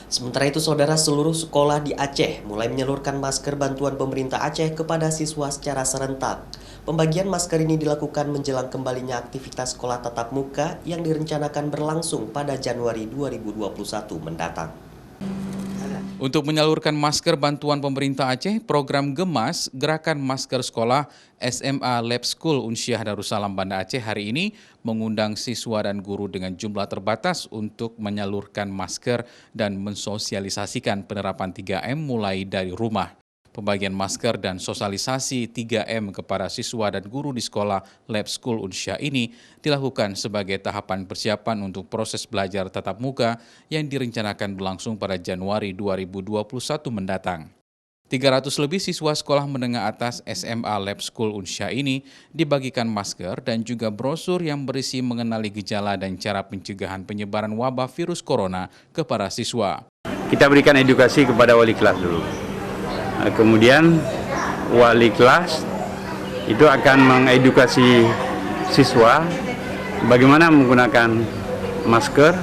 Sementara itu, saudara, seluruh sekolah di Aceh mulai menyalurkan masker bantuan pemerintah Aceh kepada siswa secara serentak. Pembagian masker ini dilakukan menjelang kembalinya aktivitas sekolah tatap muka yang direncanakan berlangsung pada Januari 2021 mendatang. Untuk menyalurkan masker bantuan pemerintah Aceh, program GEMAS, Gerakan Masker Sekolah SMA Lab School Unsyah Darussalam Banda Aceh hari ini mengundang siswa dan guru dengan jumlah terbatas untuk menyalurkan masker dan mensosialisasikan penerapan 3M mulai dari rumah. Pembagian masker dan sosialisasi 3M kepada siswa dan guru di sekolah Lab School Unsyah ini dilakukan sebagai tahapan persiapan untuk proses belajar tatap muka yang direncanakan berlangsung pada Januari 2021 mendatang. 300 lebih siswa sekolah menengah atas SMA Lab School Unsyah ini dibagikan masker dan juga brosur yang berisi mengenali gejala dan cara pencegahan penyebaran wabah virus corona kepada siswa. Kita berikan edukasi kepada wali kelas dulu. Kemudian wali kelas itu akan mengedukasi siswa bagaimana menggunakan masker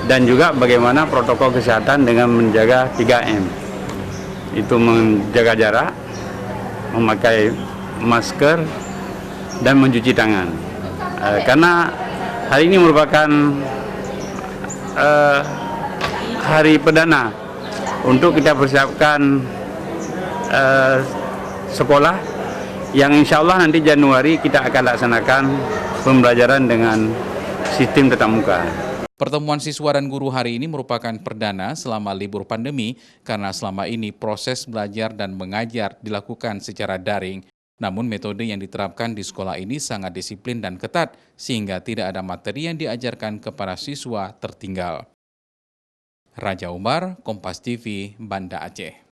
dan juga bagaimana protokol kesehatan dengan menjaga 3M. Itu menjaga jarak, memakai masker, dan mencuci tangan. Karena hari ini merupakan hari perdana untuk kita persiapkan sekolah yang insya Allah nanti Januari kita akan laksanakan pembelajaran dengan sistem tatap muka. Pertemuan siswa dan guru hari ini merupakan perdana selama libur pandemi karena selama ini proses belajar dan mengajar dilakukan secara daring. Namun metode yang diterapkan di sekolah ini sangat disiplin dan ketat sehingga tidak ada materi yang diajarkan kepada siswa tertinggal. Raja Umar, Kompas TV, Banda Aceh.